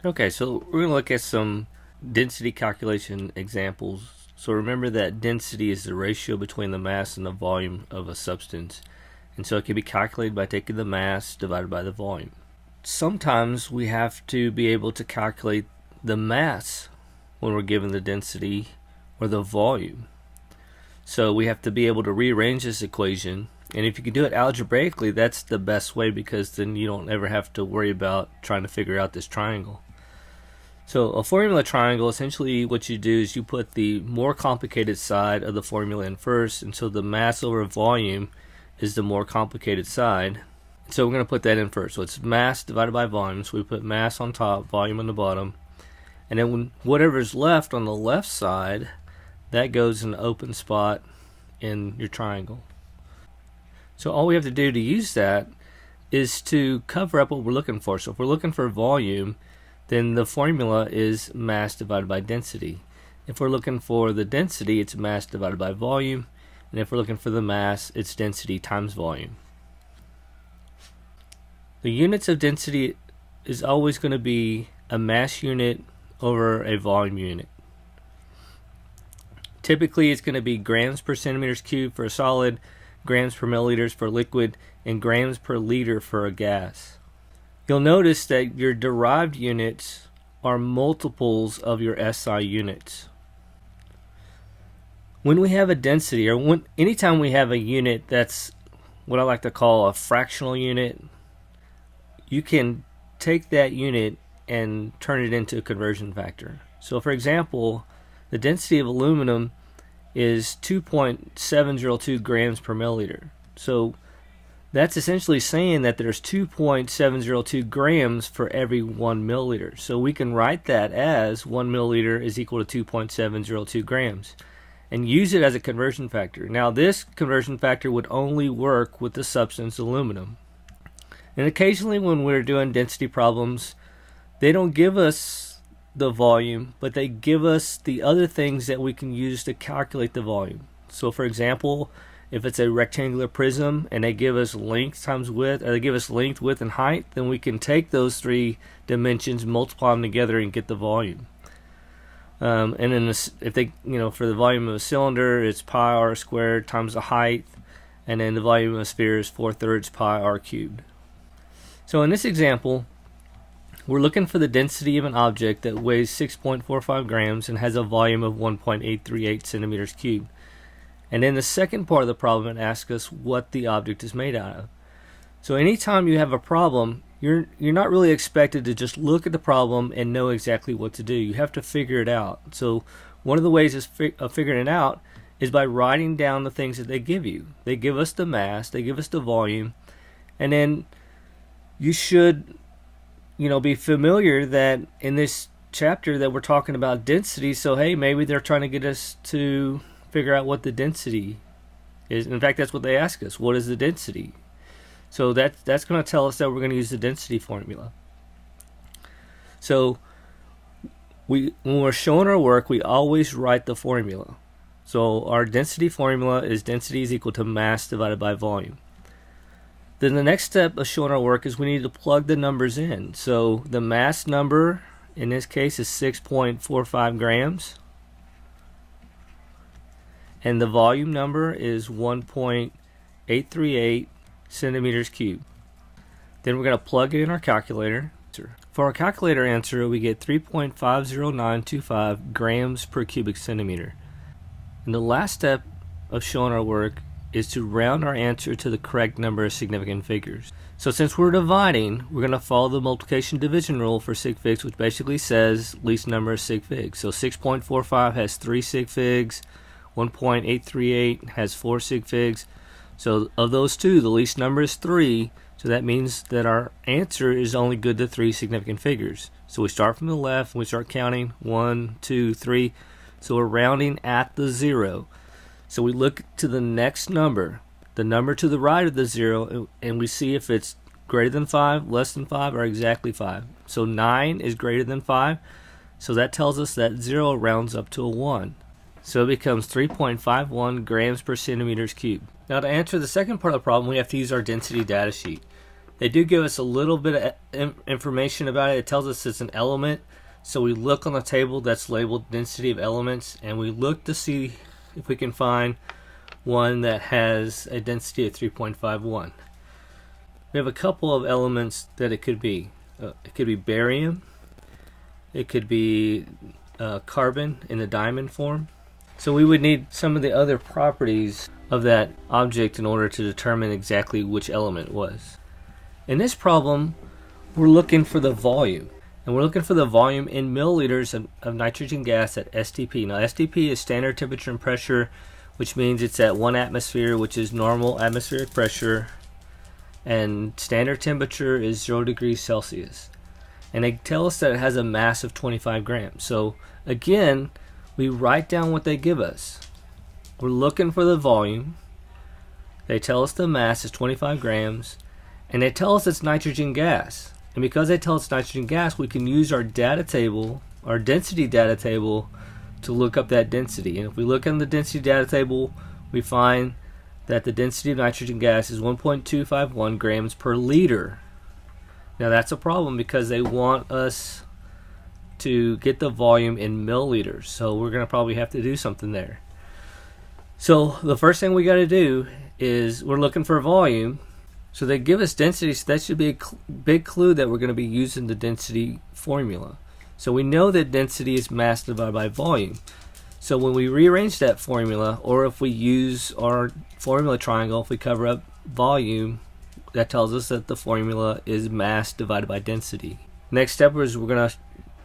Okay, so we're going to look at some density calculation examples. So remember that density is the ratio between the mass and the volume of a substance. And so it can be calculated by taking the mass divided by the volume. Sometimes we have to be able to calculate the mass when we're given the density or the volume. So we have to be able to rearrange this equation. And if you can do it algebraically, that's the best way, because then you don't ever have to worry about trying to figure out this triangle. So a formula triangle, essentially what you do is you put the more complicated side of the formula in first, and so the mass over volume is the more complicated side. So we're going to put that in first. So it's mass divided by volume. So we put mass on top, volume on the bottom. And then whatever's left on the left side, that goes in the open spot in your triangle. So all we have to do to use that is to cover up what we're looking for. So if we're looking for volume, then the formula is mass divided by density. If we're looking for the density, it's mass divided by volume. And if we're looking for the mass, it's density times volume. The units of density is always going to be a mass unit over a volume unit. Typically, it's going to be grams per centimeters cubed for a solid, grams per milliliters for liquid, and grams per liter for a gas. You'll notice that your derived units are multiples of your SI units. When we have a density, or anytime we have a unit that's what I like to call a fractional unit, you can take that unit and turn it into a conversion factor. So for example, the density of aluminum is 2.702 grams per milliliter. So that's essentially saying that there's 2.702 grams for every 1 milliliter. So we can write that as 1 milliliter is equal to 2.702 grams and use it as a conversion factor. Now this conversion factor would only work with the substance aluminum. And occasionally when we're doing density problems, they don't give us the volume, but they give us the other things that we can use to calculate the volume. So for example, if it's a rectangular prism and they give us length times width, or they give us length, width, and height, then we can take those three dimensions, multiply them together, and get the volume. And then if they, for the volume of a cylinder, it's pi r squared times the height, and then the volume of a sphere is 4/3 pi r cubed. So in this example, we're looking for the density of an object that weighs 6.45 grams and has a volume of 1.838 centimeters cubed. And in the second part of the problem, it asks us what the object is made out of. So anytime you have a problem, you're not really expected to just look at the problem and know exactly what to do. You have to figure it out. So one of the ways of figuring it out is by writing down the things that they give you. They give us the mass, they give us the volume, and then you should be familiar that in this chapter that we're talking about density, so hey, maybe they're trying to get us to figure out what the density is. In fact, that's what they ask us. What is the density? So that's going to tell us that we're going to use the density formula. So when we're showing our work, we always write the formula. So our density formula is density is equal to mass divided by volume. Then the next step of showing our work is we need to plug the numbers in. So the mass number in this case is 6.45 grams. And the volume number is 1.838 centimeters cubed. Then we're going to plug it in our calculator. For our calculator answer, we get 3.50925 grams per cubic centimeter. And the last step of showing our work is to round our answer to the correct number of significant figures. So since we're dividing, we're going to follow the multiplication division rule for sig figs, which basically says least number of sig figs. So 6.45 has 3 sig figs, 1.838 has 4 sig figs. So of those two, the least number is 3, so that means that our answer is only good to 3 significant figures. So we start from the left and we start counting 1, 2, 3. So we're rounding at the 0. So we look to the next number, the number to the right of the 0, and we see if it's greater than 5, less than 5, or exactly 5. So 9 is greater than 5, so that tells us that 0 rounds up to a 1. So it becomes 3.51 grams per centimeters cubed. Now to answer the second part of the problem, we have to use our density data sheet. They do give us a little bit of information about it. It tells us it's an element. So we look on the table that's labeled density of elements, and we look to see if we can find one that has a density of 3.51. We have a couple of elements that it could be. It could be barium. It could be carbon in the diamond form. So we would need some of the other properties of that object in order to determine exactly which element it was. In this problem, we're looking for the volume. And we're looking for the volume in milliliters of nitrogen gas at STP. Now STP is standard temperature and pressure, which means it's at 1 atmosphere, which is normal atmospheric pressure. And standard temperature is 0 degrees Celsius. And they tell us that it has a mass of 25 grams. So again, we write down what they give us. We're looking for the volume. They tell us the mass is 25 grams. And they tell us it's nitrogen gas. And because they tell us nitrogen gas, we can use our data table, our density data table, to look up that density. And if we look in the density data table, we find that the density of nitrogen gas is 1.251 grams per liter. Now that's a problem because they want us to get the volume in milliliters. So we're going to probably have to do something there. So the first thing we got to do is we're looking for volume. So they give us density, so that should be a big clue that we're going to be using the density formula. So we know that density is mass divided by volume. So when we rearrange that formula, or if we use our formula triangle, if we cover up volume, that tells us that the formula is mass divided by density. Next step is we're going to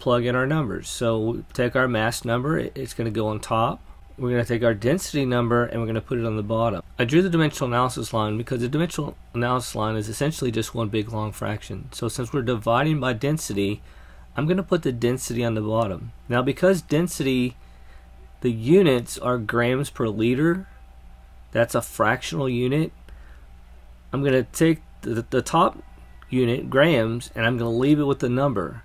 plug in our numbers. So we take our mass number, it's going to go on top. We're going to take our density number and we're going to put it on the bottom. I drew the dimensional analysis line because the dimensional analysis line is essentially just one big long fraction. So since we're dividing by density, I'm going to put the density on the bottom. Now because density, the units are grams per liter, that's a fractional unit, I'm going to take the top unit, grams, and I'm going to leave it with the number.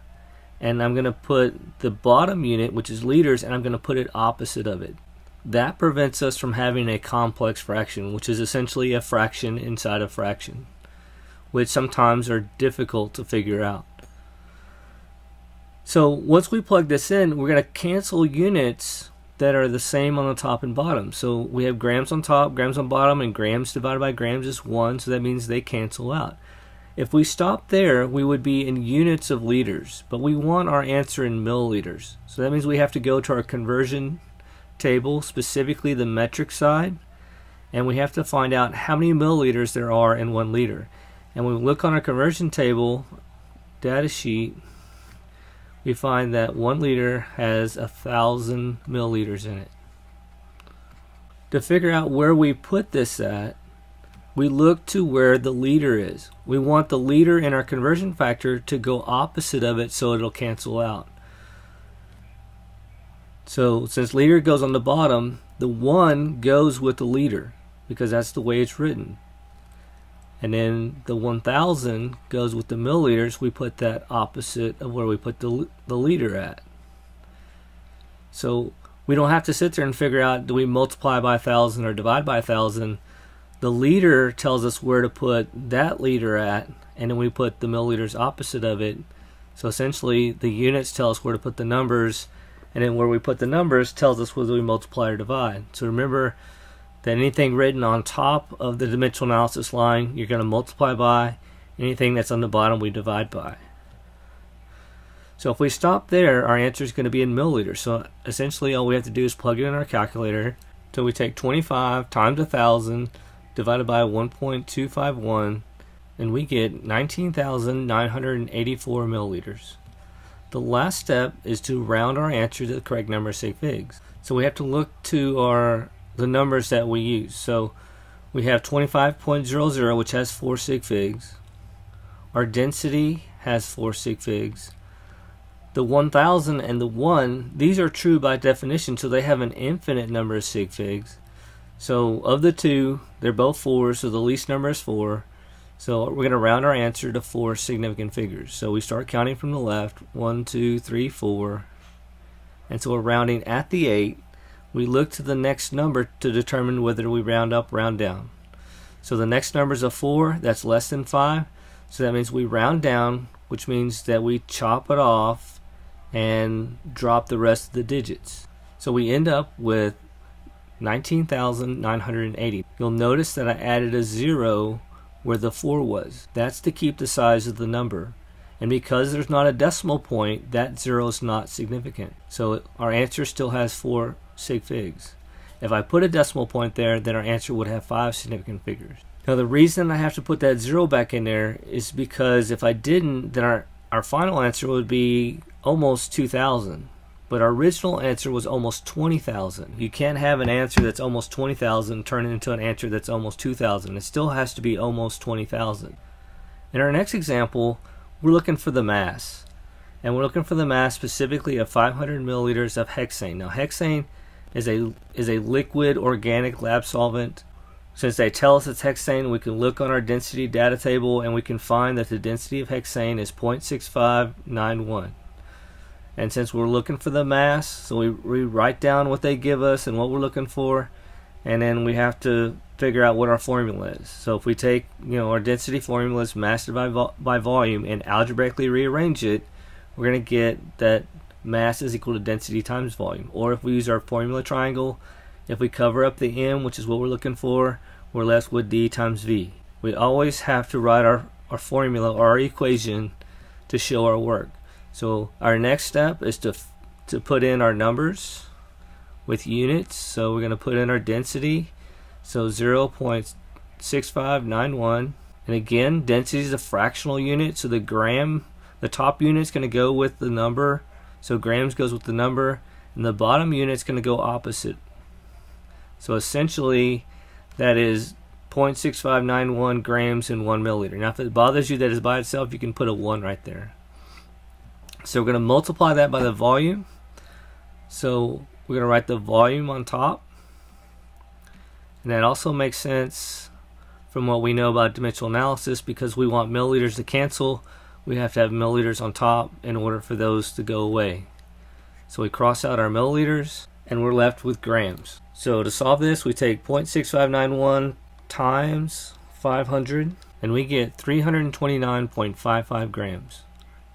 And I'm going to put the bottom unit, which is liters, and I'm going to put it opposite of it. That prevents us from having a complex fraction, which is essentially a fraction inside a fraction, which sometimes are difficult to figure out. So once we plug this in, we're going to cancel units that are the same on the top and bottom. So we have grams on top, grams on bottom, and grams divided by grams is 1, so that means they cancel out. If we stop there, we would be in units of liters, but we want our answer in milliliters. So that means we have to go to our conversion table, specifically the metric side, and we have to find out how many milliliters there are in 1 liter. And when we look on our conversion table data sheet, we find that 1 liter has 1,000 milliliters in it. To figure out where we put this at, we look to where the liter is. We want the liter in our conversion factor to go opposite of it so it'll cancel out. So since liter goes on the bottom, the 1 goes with the liter because that's the way it's written. And then the 1,000 goes with the milliliters. We put that opposite of where we put the liter at. So we don't have to sit there and figure out, do we multiply by 1,000 or divide by 1,000? The liter tells us where to put that liter at, and then we put the milliliters opposite of it. So essentially the units tell us where to put the numbers, and then where we put the numbers tells us whether we multiply or divide. So remember that anything written on top of the dimensional analysis line, you're going to multiply by. Anything that's on the bottom, we divide by. So if we stop there, our answer is going to be in milliliters. So essentially all we have to do is plug it in our calculator. So we take 25 times 1,000 divided by 1.251, and we get 19,984 milliliters. The last step is to round our answer to the correct number of sig figs. So we have to look to the numbers that we use. So we have 25.00, which has 4 sig figs. Our density has 4 sig figs. The 1,000 and the 1, these are true by definition, so they have an infinite number of sig figs. So of the two, they're both 4, so the least number is 4. So we're going to round our answer to 4 significant figures. So we start counting from the left, 1, 2, 3, 4. And so we're rounding at the 8. We look to the next number to determine whether we round up, round down. So the next number is a 4, that's less than 5. So that means we round down, which means that we chop it off and drop the rest of the digits. So we end up with 19,980. You'll notice that I added a 0 where the 4 was. That's to keep the size of the number. And because there's not a decimal point, that 0 is not significant. So our answer still has 4 sig figs. If I put a decimal point there, then our answer would have 5 significant figures. Now the reason I have to put that 0 back in there is because if I didn't, then our final answer would be almost 2,000. But our original answer was almost 20,000. You can't have an answer that's almost 20,000 turn it into an answer that's almost 2,000. It still has to be almost 20,000. In our next example, we're looking for the mass. And we're looking for the mass specifically of 500 milliliters of hexane. Now hexane is a liquid organic lab solvent. Since they tell us it's hexane, we can look on our density data table and we can find that the density of hexane is 0.6591. And since we're looking for the mass, so we write down what they give us and what we're looking for, and then we have to figure out what our formula is. So if we take, our density formula is mass divided by volume and algebraically rearrange it, we're going to get that mass is equal to density times volume. Or if we use our formula triangle, if we cover up the M, which is what we're looking for, we're left with D times V. We always have to write our formula or our equation to show our work. So our next step is to put in our numbers with units. So we're going to put in our density, so 0.6591. And again, density is a fractional unit, so the top unit is going to go with the number, so grams goes with the number, and the bottom unit is going to go opposite. So essentially that is 0.6591 grams in 1 milliliter. Now if it bothers you that it's by itself, you can put a 1 right there. So we're going to multiply that by the volume. So we're going to write the volume on top. And that also makes sense from what we know about dimensional analysis, because we want milliliters to cancel. We have to have milliliters on top in order for those to go away. So we cross out our milliliters and we're left with grams. So to solve this, we take 0.6591 times 500 and we get 329.55 grams.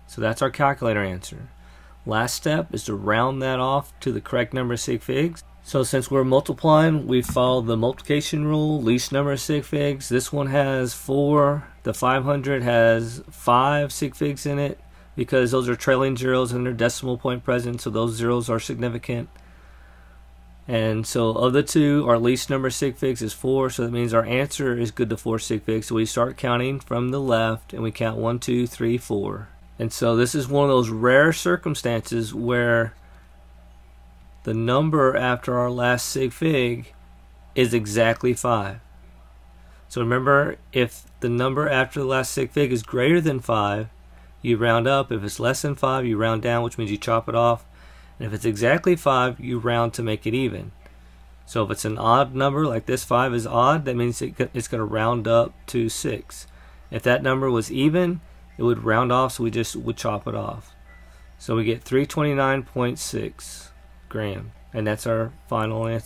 So that's our calculator answer. Last step is to round that off to the correct number of sig figs. So since we're multiplying, we follow the multiplication rule, least number of sig figs. This one has 4, the 500 has 5 sig figs in it because those are trailing zeros and they're decimal point present, so those zeros are significant. And so of the two, our least number of sig figs is 4, so that means our answer is good to 4 sig figs. So we start counting from the left and we count 1, 2, 3, 4. And so this is one of those rare circumstances where the number after our last sig fig is exactly 5. So remember, if the number after the last sig fig is greater than 5, you round up. If it's less than 5, you round down, which means you chop it off. And if it's exactly 5, you round to make it even. So if it's an odd number, like this 5 is odd, that means it's going to round up to 6. If that number was even, it would round off, so we just would chop it off. So we get 329.6 grams, and that's our final answer.